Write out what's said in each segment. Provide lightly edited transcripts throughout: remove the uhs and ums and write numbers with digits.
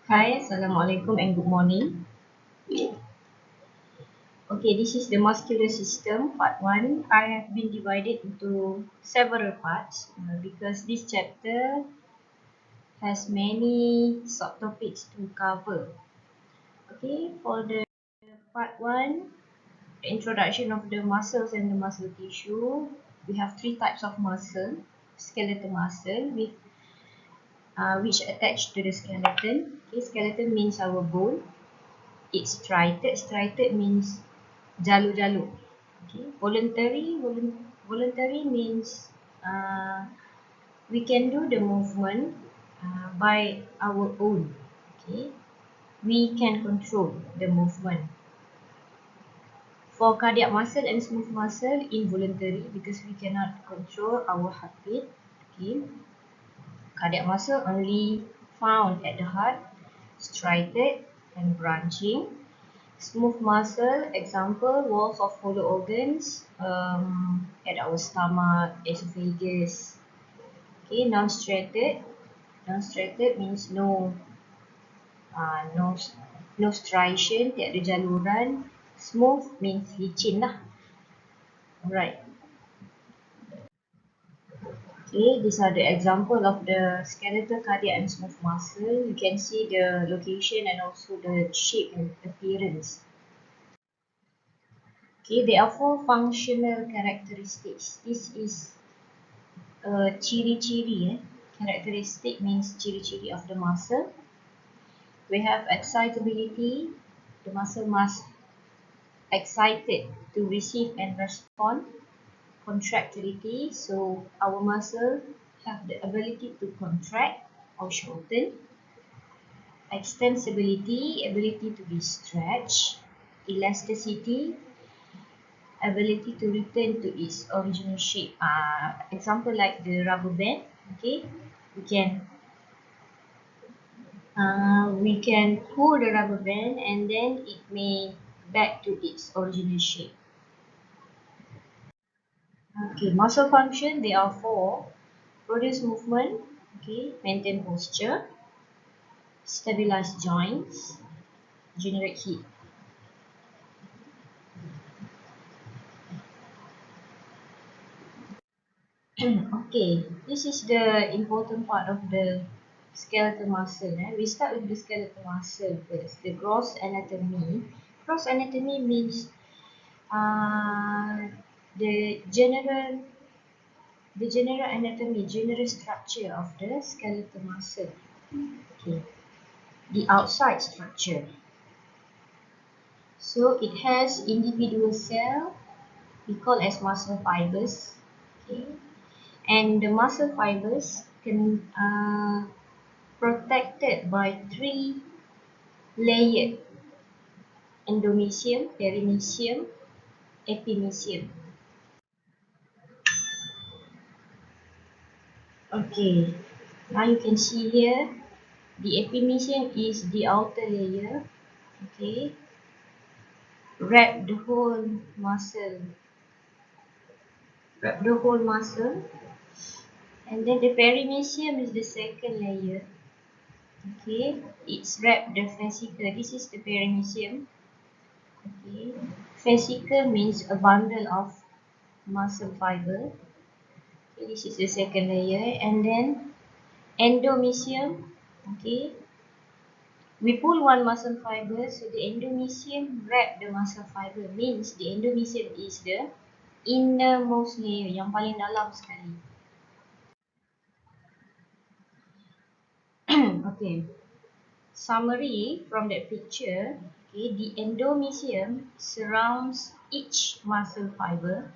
Hi, Assalamualaikum and good morning. Okay, this is the muscular system, part 1. I have been divided into several parts because this chapter has many subtopics to cover. Okay, for the part 1, the introduction of the muscles and the muscle tissue, we have three types of muscle. Skeletal muscle, which attach to the skeleton. Okay, skeleton means our bone. It's striated. Striated means jalur-jalur. Okay. Voluntary means uh, we can do the movement by our own. Okay. We can control the movement. For cardiac muscle and smooth muscle, involuntary because we cannot control our heartbeat. Okay. Cardiac muscle only found at the heart, striated and branching. Smooth muscle, example, walls of hollow organs at our stomach, esophagus. Okay, non-striated. Non-striated means no, no striation, tiada jaluran. Smooth means licin lah. Alright. Okay, these are the example of the skeletal, cardiac and smooth muscle. You can see the location and also the shape and appearance. Okay, there are four functional characteristics. This is ciri-ciri. Characteristic means ciri-ciri of the muscle. We have excitability. The muscle must excited to receive and respond. Contractility, so our muscle have the ability to contract or shorten. Extensibility, ability to be stretched. Elasticity, ability to return to its original shape. Example like the rubber band. Okay, we can pull the rubber band and then it may back to its original shape. Okay, muscle function, there are four. Produce movement, okay, maintain posture, stabilize joints, generate heat. Okay, this is the important part of the skeletal muscle. We start with the skeletal muscle first, the gross anatomy. Gross anatomy means uh, the general anatomy, general structure of the skeletal muscle. Okay, the outside structure. So it has individual cell, we call as muscle fibers. Okay, and the muscle fibers can protected by three layered endomysium, perimysium, epimysium. Okay, now you can see here the epimysium is the outer layer. Okay, wrap the whole muscle, and then the perimysium is the second layer. Okay, it's wrapped the fascicle. This is the perimysium. Okay, fascicle means a bundle of muscle fiber. Okay, this is the second layer, and then endomysium. Okay, we pull one muscle fiber, so the endomysium wrap the muscle fiber. Means the endomysium is the innermost layer, yang paling dalam sekali. Okay, summary from that picture. Okay, the endomysium surrounds each muscle fiber.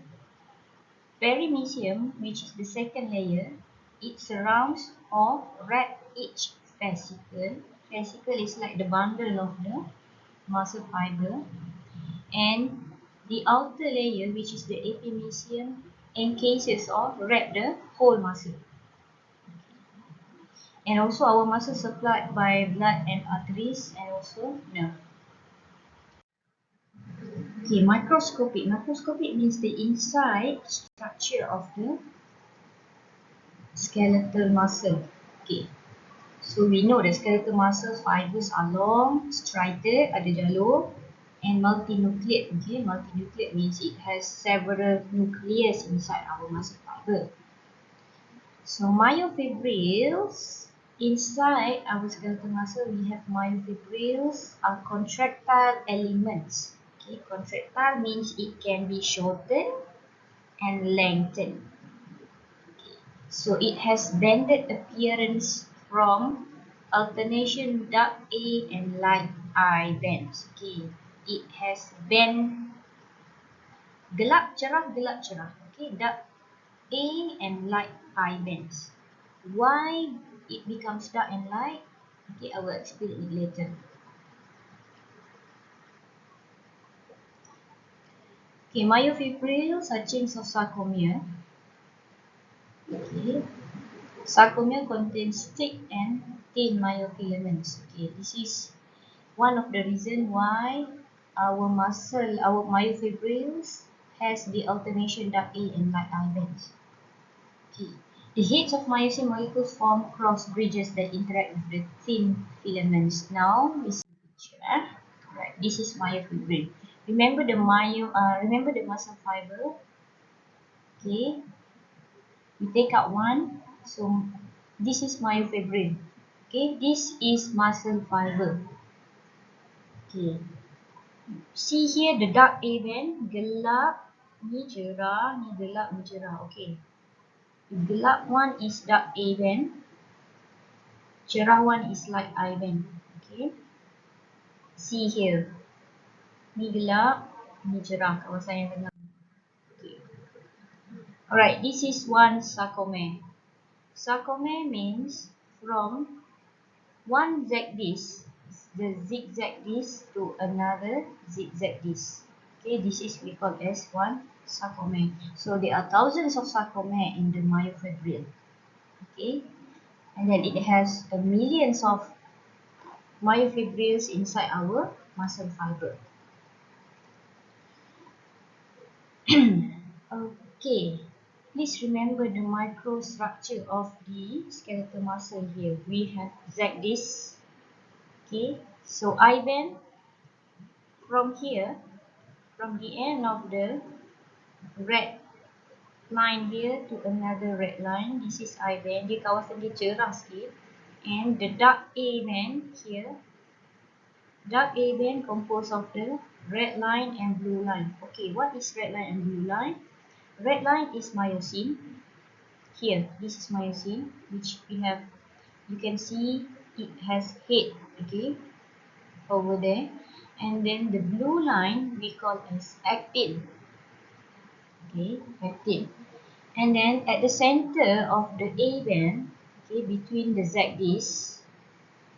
Perimysium, which is the second layer, it surrounds or wraps each fascicle. Fascicle is like the bundle of the muscle fiber. And the outer layer, which is the epimysium, encases or wrap the whole muscle. And also our muscles supplied by blood and arteries and also nerve. Okay, microscopic. Microscopic means the inside structure of the skeletal muscle. Okay, So we know the skeletal muscle fibers are long, striated, ada jalur, and multinucleate. Okay, multinucleate means it has several nucleus inside our muscle fiber. So myofibrils, inside our skeletal muscle, we have myofibrils are contractile elements. Okay, contractile means it can be shortened and lengthened. So it has banded appearance from alternation dark A and light I bands. Okay, it has band gelap cerah. Okay, dark A and light I bands. Why it becomes dark and light? Okay, I will explain it later. Okay, myofibrils are chains of sarcomere. Okay, sarcomere contains thick and thin myofilaments. Okay, this is one of the reasons why our muscle, our myofibrils has the alternation dark A and light I bands. Okay. The heads of myosin molecules form cross bridges that interact with the thin filaments. Now we see the picture. Right, this is myofibril. Remember the muscle fiber. Okay, we take out one. So this is myofibril. Okay, this is muscle fiber. Okay, see here the dark A band, gelap, ni cerah, ni gelap, ni cerah. Okay. The gelap one is dark A band, cerah one is light I band. Okay. See here. Ni gelap, ni cerah. Kawasan yang tengah. Okay. Alright, this is one sarcomere. Sarcomere means from one Z disc, the zigzag disc to another zigzag disc. Okay, this is we call as one sarcomere. So there are thousands of sarcomere in the myofibril. Okay, and then it has millions of myofibrils inside our muscle fiber. Okay, please remember the microstructure of the skeletal muscle here. We have Z disc. Okay, so I band from here, from the end of the red line here to another red line. This is I band. Dia kawasan dia cerah sikit. And the dark A band here. Dark A band composed of the red line and blue line. Okay, what is red line and blue line? Red line is myosin. Here, this is myosin, which we have. You can see it has head. Okay, over there. And then the blue line we call as actin. Okay, actin. And then at the center of the A band, okay, between the Z disc,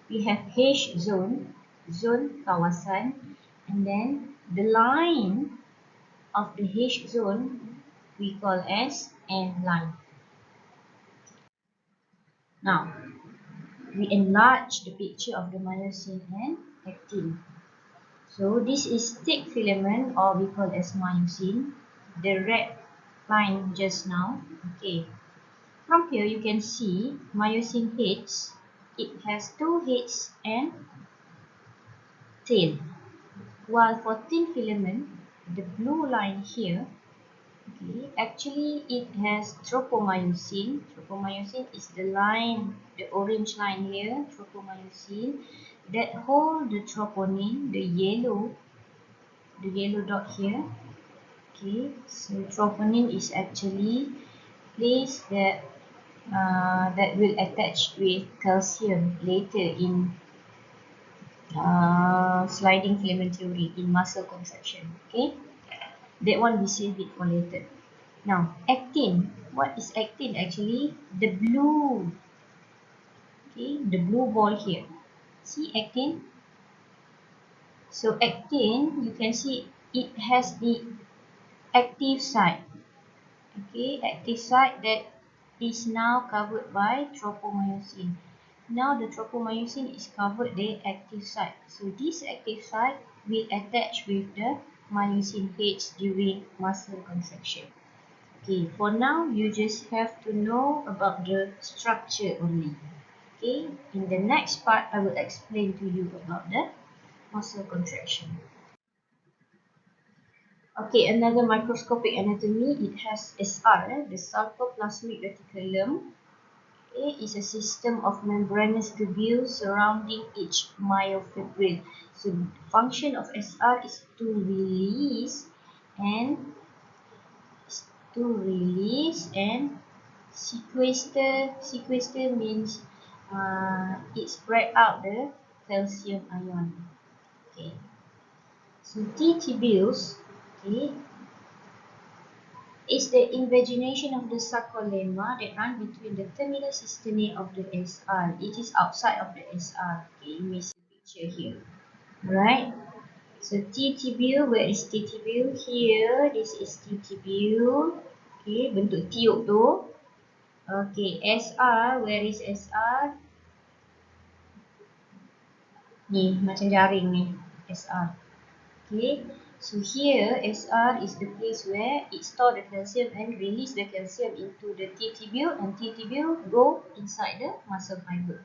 we have H zone, zone kawasan, and then the line of the H zone we call as N line. Now, we enlarge the picture of the myosin and actin. So this is thick filament, or we call as myosin, the red line just now. Okay. From here you can see myosin heads. It has two heads and tail. While for thin filament, the blue line here, okay, actually it has tropomyosin. Tropomyosin is the line, the orange line here, tropomyosin, that hold the troponin, the yellow dot here. Okay, so troponin is actually place that will attach with calcium later in sliding filament theory in muscle contraction. Okay, that one we save it for later. Now, actin. What is actin actually? The blue. Okay, the blue ball here. See actin? So actin, you can see it has the active site. Okay, active site that is now covered by tropomyosin. Now the tropomyosin is covered the active site. So this active site will attach with the myosin heads during muscle contraction. Okay, for now you just have to know about the structure only. Okay, in the next part, I will explain to you about the muscle contraction. Okay, another microscopic anatomy, it has SR, the sarcoplasmic reticulum. Okay, is a system of membranous tubules surrounding each myofibril. So, the function of SR is to release and sequester. Sequester means it spread out the calcium ion. Okay. So T tubules, okay, is the invagination of the sarcolemma that run between the terminal cisternae of the SR. It is outside of the SR. Okay, you may see the picture here. Alright. So T tubule, where is T tubule? Here, this is T tubule. Okay, bentuk tiup tu. Okay, SR, where is SR? Ni, macam jaring ni, SR. Okay, so here SR is the place where it store the calcium and release the calcium into the T tubule, and T tubule go inside the muscle fiber.